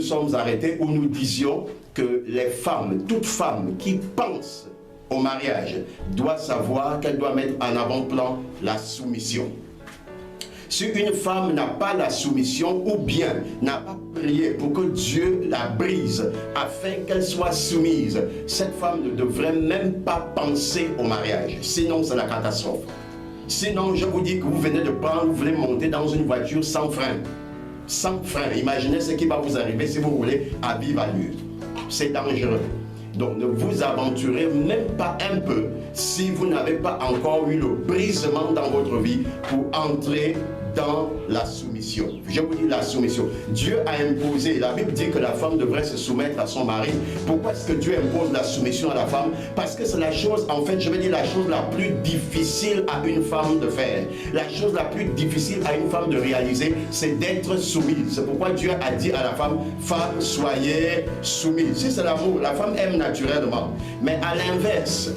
sommes arrêtés où nous disions que les femmes, toute femme qui pense au mariage doit savoir qu'elle doit mettre en avant-plan la soumission. Si une femme n'a pas la soumission ou bien n'a pas prié pour que Dieu la brise afin qu'elle soit soumise, cette femme ne devrait même pas penser au mariage. Sinon, c'est la catastrophe. Sinon, je vous dis que vous venez de prendre, vous voulez monter dans une voiture sans frein. Sans frein. Imaginez ce qui va vous arriver si vous roulez à vive allure. C'est dangereux. Donc ne vous aventurez même pas un peu si vous n'avez pas encore eu le brisement dans votre vie pour entrer dans la soumission. Je vous dis la soumission. Dieu a imposé, la Bible dit que la femme devrait se soumettre à son mari. Pourquoi est-ce que Dieu impose la soumission à la femme? Parce que c'est la chose, en fait, je veux dire la chose la plus difficile à une femme de faire. La chose la plus difficile à une femme de réaliser, c'est d'être soumise. C'est pourquoi Dieu a dit à la femme, femme, soyez soumise. Si c'est l'amour, la femme aime naturellement. Mais à l'inverse,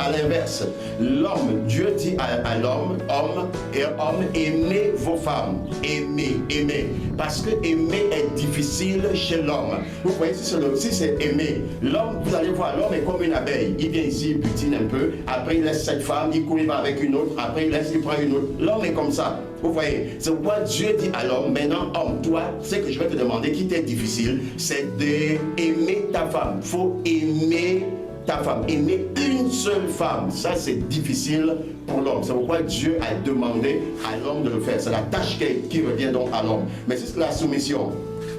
l'homme, Dieu dit à l'homme, homme, aimez vos femmes. Aimer. Parce que aimer est difficile chez l'homme. Vous voyez, si c'est aimer, l'homme, vous allez voir, l'homme est comme une abeille. Il vient ici, il butine un peu, après il laisse cette femme, il court, il va avec une autre, après il prend une autre. L'homme est comme ça. Vous voyez, c'est pourquoi Dieu dit à l'homme, maintenant homme, toi, ce que je vais te demander qui t'est difficile, c'est d'aimer ta femme. Il faut aimer ta femme, aimer une seule femme, ça c'est difficile pour l'homme. C'est pourquoi Dieu a demandé à l'homme de le faire. C'est la tâche qui revient donc à l'homme. Mais c'est la soumission.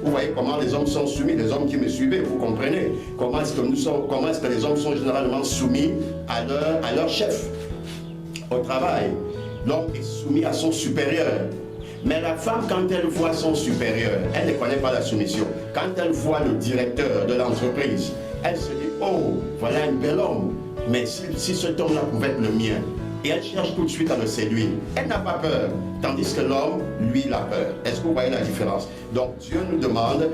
Vous voyez comment les hommes sont soumis, les hommes qui me suivez, vous comprenez comment est-ce que les hommes sont généralement soumis à leur chef au travail. L'homme est soumis à son supérieur. Mais la femme, quand elle voit son supérieur, elle ne connaît pas la soumission. Quand elle voit le directeur de l'entreprise, elle se dit, oh, voilà un bel homme. Mais si cet homme-là pouvait être le mien, et elle cherche tout de suite à le séduire, elle n'a pas peur. Tandis que l'homme, lui, il a peur. Est-ce que vous voyez la différence? Donc Dieu nous demande,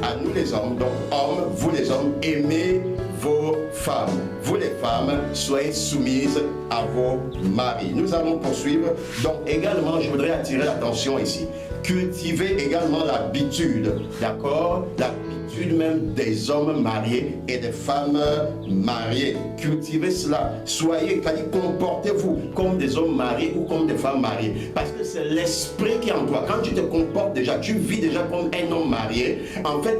à nous les hommes, donc hommes, vous les hommes, aimez vos femmes. Vous les femmes, soyez soumises à vos maris. Nous allons poursuivre. Donc également, je voudrais attirer l'attention ici. Cultivez également l'habitude, d'accord? L'habitude même des hommes mariés et des femmes mariées. Cultivez cela. Soyez, comportez-vous comme des hommes mariés ou comme des femmes mariées. Parce que c'est l'esprit qui est en toi. Quand tu te comportes déjà, tu vis déjà comme un homme marié. En fait,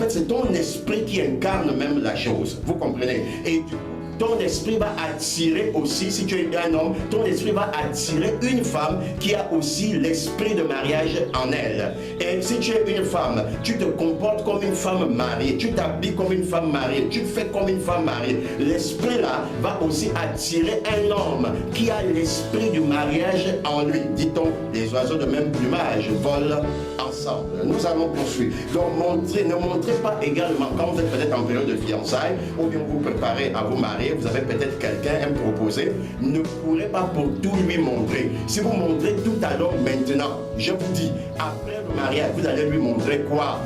c'est ton esprit qui incarne même la chose. Vous comprenez? Et du coup, ton esprit va attirer aussi, si tu es un homme, ton esprit va attirer une femme qui a aussi l'esprit de mariage en elle. Et si tu es une femme, tu te comportes comme une femme mariée, tu t'habilles comme une femme mariée, tu fais comme une femme mariée. L'esprit là va aussi attirer un homme qui a l'esprit du mariage en lui. Dit-on, les oiseaux de même plumage volent ensemble. Nous allons poursuivre. Donc ne montrez pas également, quand vous êtes peut-être en période de fiançailles, ou bien vous préparez à vous marier, vous avez peut-être quelqu'un à me proposer, ne pourrez pas pour tout lui montrer. Si vous montrez tout à l'homme maintenant, je vous dis, après le mariage, vous allez lui montrer quoi?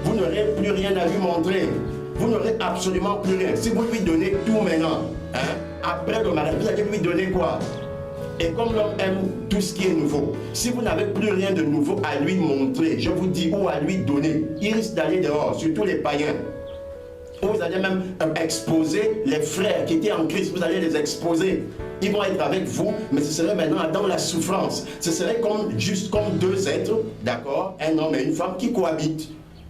Vous n'aurez plus rien à lui montrer. Vous n'aurez absolument plus rien. Si vous lui donnez tout maintenant, après le mariage, vous allez lui donner quoi? Et comme l'homme aime tout ce qui est nouveau, si vous n'avez plus rien de nouveau à lui montrer, je vous dis, ou à lui donner, il risque d'aller dehors, surtout les païens. Vous allez même exposer les frères qui étaient en Christ, vous allez les exposer. Ils vont être avec vous, mais ce serait maintenant dans la souffrance. Ce serait juste comme deux êtres, d'accord, un homme et une femme qui cohabitent.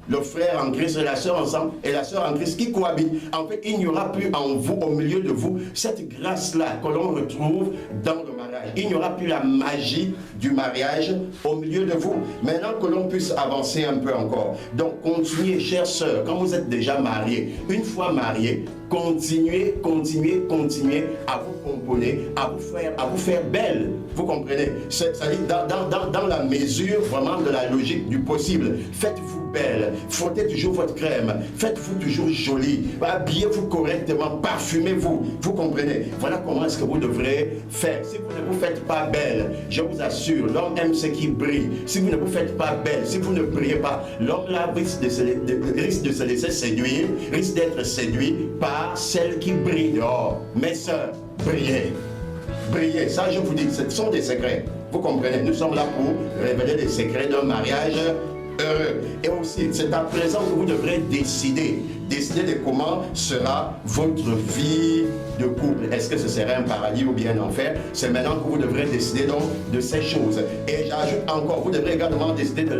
Le frère en Christ et la sœur ensemble, et la sœur en Christ qui cohabitent. En fait, il n'y aura plus en vous, au milieu de vous, cette grâce-là que l'on retrouve dans le mariage. Il n'y aura plus la magie du mariage au milieu de vous. Maintenant que l'on puisse avancer un peu encore. Donc, continuez, chères sœurs, quand vous êtes déjà mariés, une fois mariés, continuez à vous componer, à vous faire belle. Vous comprenez? C'est-à-dire dans la mesure vraiment de la logique du possible. Faites-vous belle, frottez toujours votre crème, faites-vous toujours jolie, habillez-vous correctement, parfumez-vous. Vous comprenez? Voilà comment est-ce que vous devrez faire. Si vous ne vous faites pas belle, je vous assure, l'homme aime ce qui brille. Si vous ne vous faites pas belle, si vous ne brillez pas, l'homme là risque de se laisser séduire, risque d'être séduit par celle qui brille dehors. Mes sœurs, brillez. Brillez, ça je vous dis, ce sont des secrets. Vous comprenez, nous sommes là pour révéler les secrets d'un mariage heureux. Et aussi, c'est à présent que vous devrez décider de comment sera votre vie de couple. Est-ce que ce serait un paradis ou bien un enfer? C'est maintenant que vous devrez décider donc de ces choses. Et j'ajoute encore, vous devrez également décider de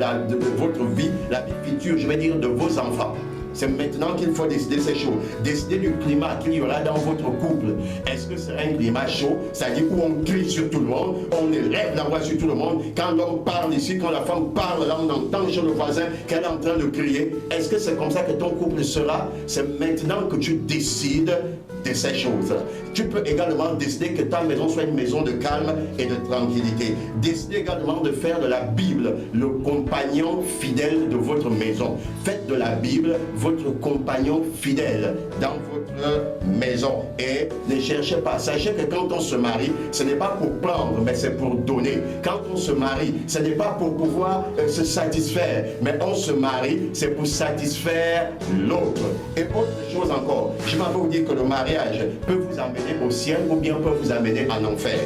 votre vie, la vie future, je vais dire de vos enfants. C'est maintenant qu'il faut décider ces choses. Décider du climat qu'il y aura dans votre couple. Est-ce que c'est un climat chaud, c'est-à-dire où on crie sur tout le monde, on élève la voix sur tout le monde. Quand l'homme parle ici, quand la femme parle, là on entend chez le voisin qu'elle est en train de crier. Est-ce que c'est comme ça que ton couple sera? C'est maintenant que tu décides de ces choses. Tu peux également décider que ta maison soit une maison de calme et de tranquillité. Décider également de faire de la Bible le compagnon fidèle de votre maison. Faites de la Bible votre compagnon fidèle dans votre maison. Et ne cherchez pas. Sachez que quand on se marie, ce n'est pas pour prendre, mais c'est pour donner. Quand on se marie, ce n'est pas pour pouvoir se satisfaire, mais on se marie, c'est pour satisfaire l'autre. Et autre chose encore, je m'en vais vous dire que le mariage peut vous amener au ciel ou bien peut vous amener en enfer.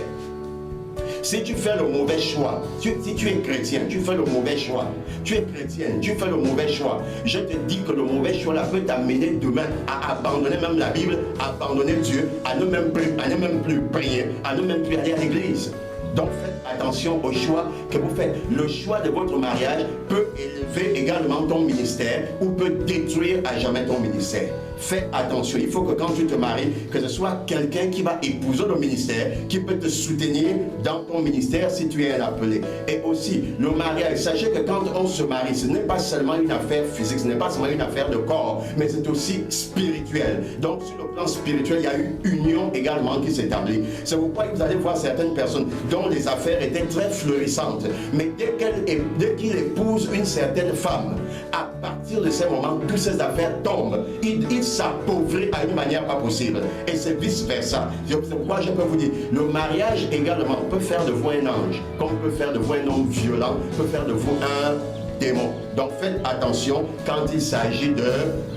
Si tu fais le mauvais choix, si tu es chrétien, tu fais le mauvais choix, tu es chrétienne, tu fais le mauvais choix, je te dis que le mauvais choix là peut t'amener demain à abandonner même la Bible, à abandonner Dieu, à ne même plus prier, à ne même plus aller à l'église. Donc faites attention au choix que vous faites. Le choix de votre mariage peut élever également ton ministère ou peut détruire à jamais ton ministère. Fais attention, il faut que quand tu te maries, que ce soit quelqu'un qui va épouser le ministère, qui peut te soutenir dans ton ministère si tu es un appelé. Et aussi, le mariage, sachez que quand on se marie, ce n'est pas seulement une affaire physique, ce n'est pas seulement une affaire de corps, mais c'est aussi spirituel. Donc sur le plan spirituel, il y a une union également qui s'établit. C'est pourquoi vous allez voir certaines personnes dont les affaires étaient très florissantes, mais dès qu'il épouse une certaine femme, à partir de ces moments, toutes ces affaires tombent. Il s'appauvrit à une manière pas possible. Et c'est vice-versa. C'est pourquoi je peux vous dire, le mariage également peut faire de vous un ange, comme peut faire de vous un homme violent, peut faire de vous un démon. Donc faites attention quand il s'agit de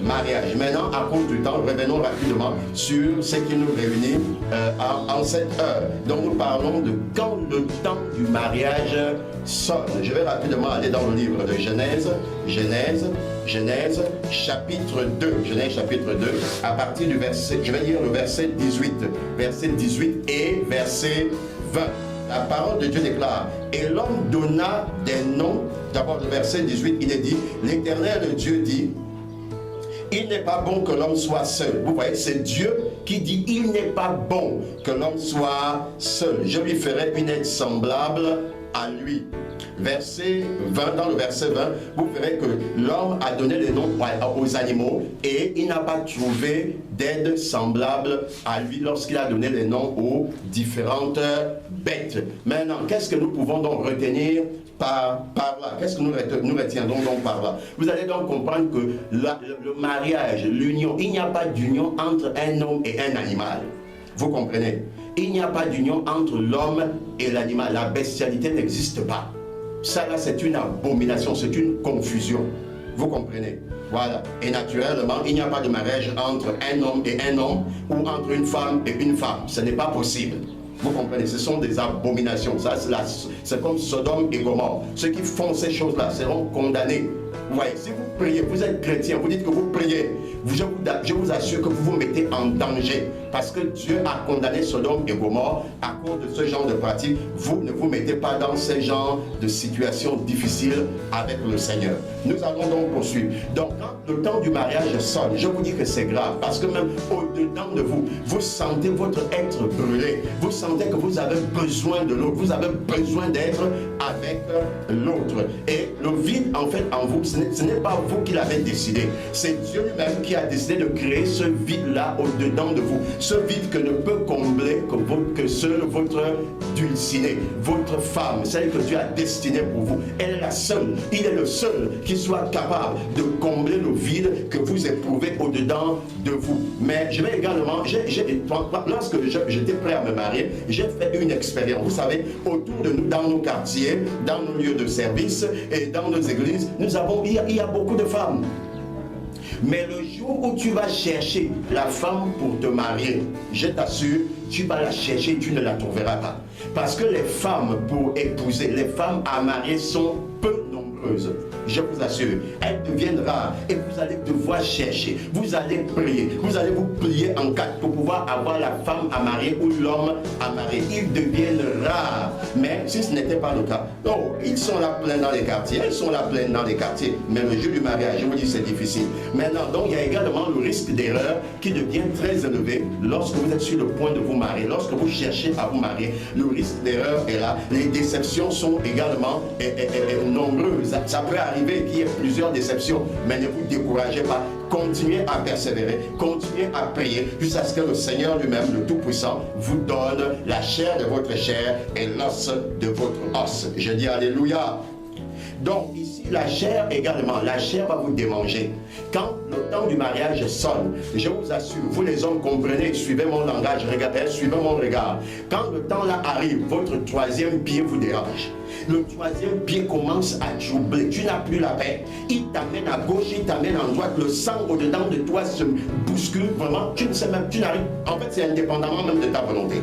mariage. Maintenant, à cause du temps, revenons rapidement sur ce qui nous réunit en cette heure. Donc nous parlons de quand le temps du mariage sonne. Je vais rapidement aller dans le livre de Genèse, chapitre 2. Genèse chapitre 2, à partir du verset, je vais lire le verset 18. Verset 18 et verset 20. La parole de Dieu déclare, et l'homme donna des noms. D'abord le verset 18, il est dit, l'Éternel Dieu dit, il n'est pas bon que l'homme soit seul. Vous voyez, c'est Dieu qui dit, il n'est pas bon que l'homme soit seul. Je lui ferai une aide semblable à lui. Verset 20, dans le verset 20, vous verrez que l'homme a donné les noms aux animaux et il n'a pas trouvé d'aide semblable à lui lorsqu'il a donné les noms aux différentes bêtes. Maintenant, qu'est-ce que nous pouvons donc retenir par là? Qu'est-ce que nous retiendrons donc par là? Vous allez donc comprendre que le mariage, l'union, il n'y a pas d'union entre un homme et un animal. Vous comprenez? Il n'y a pas d'union entre l'homme et l'animal. La bestialité n'existe pas. Ça là, c'est une abomination, c'est une confusion. Vous comprenez? Voilà. Et naturellement, il n'y a pas de mariage entre un homme et un homme ou entre une femme et une femme. Ce n'est pas possible. Vous comprenez? Ce sont des abominations. Ça, c'est comme Sodome et Gomorrhe. Ceux qui font ces choses-là seront condamnés. Vous voyez, si vous priez, vous êtes chrétien, vous dites que vous priez, je vous assure que vous vous mettez en danger. Parce que Dieu a condamné Sodome et Gomorrhe à cause de ce genre de pratique. Vous ne vous mettez pas dans ce genre de situation difficile avec le Seigneur. Nous allons donc poursuivre. Donc, quand le temps du mariage sonne, je vous dis que c'est grave. Parce que même au-dedans de vous, vous sentez votre être brûlé. Vous sentez que vous avez besoin de l'autre. Vous avez besoin d'être avec l'autre. Et le vide, en fait, en vous, ce n'est pas vous qui l'avez décidé. C'est Dieu lui-même qui a décidé de créer ce vide-là au-dedans de vous. Ce vide que ne peut combler que seule votre dulcinée, votre femme, celle que Dieu a destinée pour vous. Elle est la seule, il est le seul qui soit capable de combler le vide que vous éprouvez au-dedans de vous. Mais je vais également, lorsque j'étais prêt à me marier, j'ai fait une expérience. Vous savez, autour de nous, dans nos quartiers, dans nos lieux de service et dans nos églises, il y a beaucoup de femmes. Mais le jour où tu vas chercher la femme pour te marier, je t'assure, tu vas la chercher, tu ne la trouveras pas. Parce que les femmes pour épouser, les femmes à marier sont peu nombreuses. je vous assure, elles deviennent rares et vous allez devoir chercher, vous allez prier, vous allez vous plier en quatre pour pouvoir avoir la femme à marier ou l'homme à marier. Ils deviennent rares, mais si ce n'était pas le cas, oh, ils sont là pleins dans les quartiers, elles sont là pleines dans les quartiers, mais le jour du mariage, je vous dis, c'est difficile. Maintenant, donc, il y a également le risque d'erreur qui devient très élevé lorsque vous êtes sur le point de vous marier, lorsque vous cherchez à vous marier, le risque d'erreur est là, les déceptions sont également nombreuses. Ça peut arriver qu'il y ait plusieurs déceptions, mais ne vous découragez pas. Continuez à persévérer, continuez à prier jusqu'à ce que le Seigneur lui-même, le Tout-Puissant, vous donne la chair de votre chair et l'os de votre os. Je dis Alléluia. Donc ici, la chair également, la chair va vous démanger. Quand le temps du mariage sonne, je vous assure, vous les hommes comprenez, suivez mon langage, regardez, suivez mon regard. Quand le temps là arrive, votre troisième pied vous dérange. Le troisième pied commence à troubler, tu n'as plus la paix. Il t'amène à gauche, il t'amène à droite, le sang au-dedans de toi se bouscule, vraiment, tu ne sais même, tu n'arrives, en fait c'est indépendamment même de ta volonté.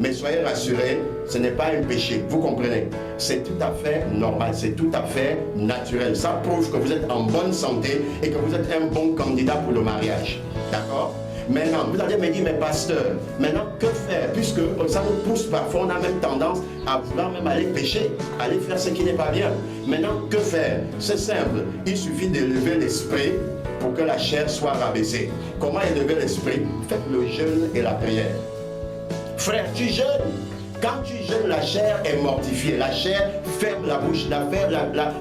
Mais soyez rassurés, ce n'est pas un péché, vous comprenez? C'est tout à fait normal, c'est tout à fait naturel. Ça prouve que vous êtes en bonne santé et que vous êtes un bon candidat pour le mariage. D'accord? Maintenant, vous allez me dire, mais pasteur, maintenant que faire? Puisque ça nous pousse parfois, on a même tendance à vouloir même aller pécher, aller faire ce qui n'est pas bien. Maintenant, que faire? C'est simple, il suffit d'élever l'esprit pour que la chair soit rabaissée. Comment élever l'esprit? Faites le jeûne et la prière. Frère, tu jeûnes. Quand tu jeûnes, la chair est mortifiée. La chair ferme la bouche.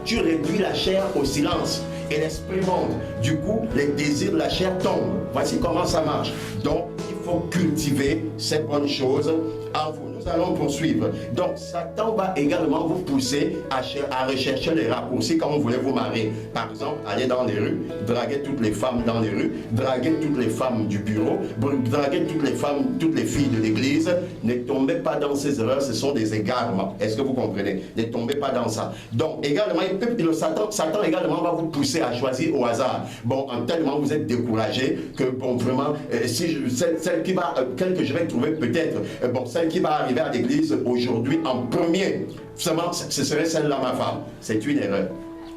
Tu réduis la chair au silence. Et l'esprit monte. Du coup, les désirs de la chair tombent. Voici comment ça marche. Donc, il faut cultiver ces bonnes choses en vous. Nous allons poursuivre. Donc, Satan va également vous pousser à rechercher les raccourcis quand vous voulez vous marier. Par exemple, aller dans les rues, draguer toutes les femmes dans les rues, draguer toutes les femmes du bureau, draguer toutes les femmes, toutes les filles de l'église. Ne tombez pas dans ces erreurs, ce sont des égarements. Est-ce que vous comprenez? Ne tombez pas dans ça. Donc, également, Satan également va vous pousser à choisir au hasard. Bon, en tellement vous êtes découragé que, bon, vraiment, celle que je vais trouver peut-être, bon, celle qui va arriver à l'église aujourd'hui en premier, seulement ce serait celle-là, ma femme. C'est une erreur.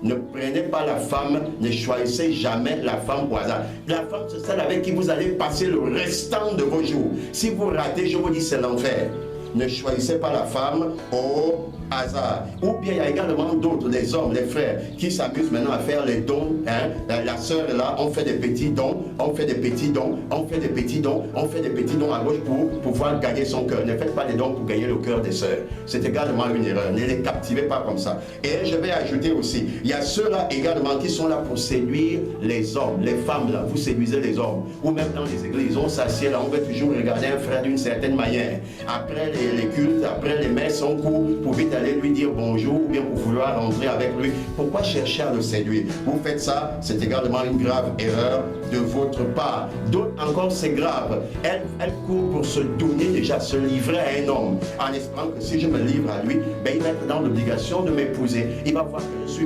Ne prenez pas la femme, ne choisissez jamais la femme au hasard. La femme, c'est celle avec qui vous allez passer le restant de vos jours. Si vous ratez, je vous dis, c'est l'enfer. Ne choisissez pas la femme au hasard. Ou bien il y a également d'autres, les hommes, les frères, qui s'amusent maintenant à faire les dons. Hein? La sœur est là, on fait des petits dons, on fait des petits dons, on fait des petits dons, on fait des petits dons à gauche pour pouvoir gagner son cœur. Ne faites pas des dons pour gagner le cœur des sœurs. C'est également une erreur. Ne les captivez pas comme ça. Et je vais ajouter aussi, il y a ceux-là également qui sont là pour séduire les hommes, les femmes là, vous séduisez les hommes. Ou même dans les églises, on s'assied là, on veut toujours regarder un frère d'une certaine manière. Après les cultes, après les messes, on court pour vite aller lui dire bonjour ou bien pour vouloir rentrer avec lui. Pourquoi chercher à le séduire? Vous faites ça, c'est également une grave erreur de votre part. D'autres encore, c'est grave. Elle court pour se donner déjà, se livrer à un homme, en espérant que si je me livre à lui, ben, il va être dans l'obligation de m'épouser. Il va voir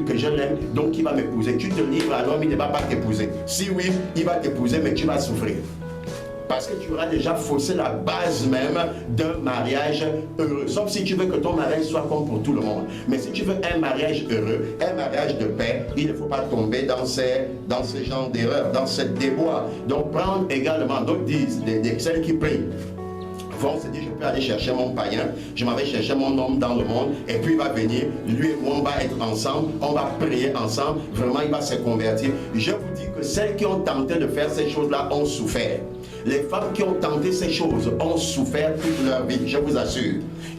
que je l'aime, donc il va m'épouser. Tu te livres à l'homme, il ne va pas t'épouser. Si oui, il va t'épouser, mais tu vas souffrir. Parce que tu auras déjà faussé la base même d'un mariage heureux. Sauf si tu veux que ton mariage soit comme pour tout le monde. Mais si tu veux un mariage heureux, un mariage de paix, il ne faut pas tomber dans ce genre d'erreur, dans cette déboire. Donc prendre également, d'autres disent, celles qui prient, vont se dire, je peux aller chercher mon païen, je m'en vais chercher mon homme dans le monde, et puis il va venir, lui et moi on va être ensemble, on va prier ensemble, vraiment il va se convertir. Je vous dis que celles qui ont tenté de faire ces choses-là ont souffert. Les femmes qui ont tenté ces choses ont souffert toute leur vie, je vous assure.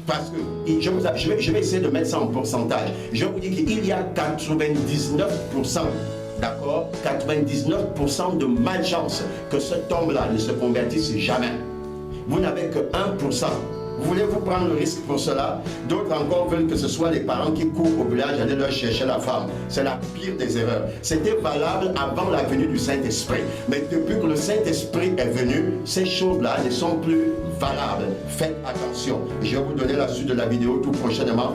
Parce que, je vais essayer de mettre ça en pourcentage. Je vous dis qu'il y a 99%, d'accord, 99% de malchance que cet homme-là ne se convertisse jamais. Vous n'avez que 1%. Voulez-vous prendre le risque pour cela? D'autres encore veulent que ce soit les parents qui courent au village aller leur chercher la femme. C'est la pire des erreurs. C'était valable avant la venue du Saint-Esprit. Mais depuis que le Saint-Esprit est venu, ces choses-là ne sont plus valables. Faites attention. Je vais vous donner la suite de la vidéo tout prochainement.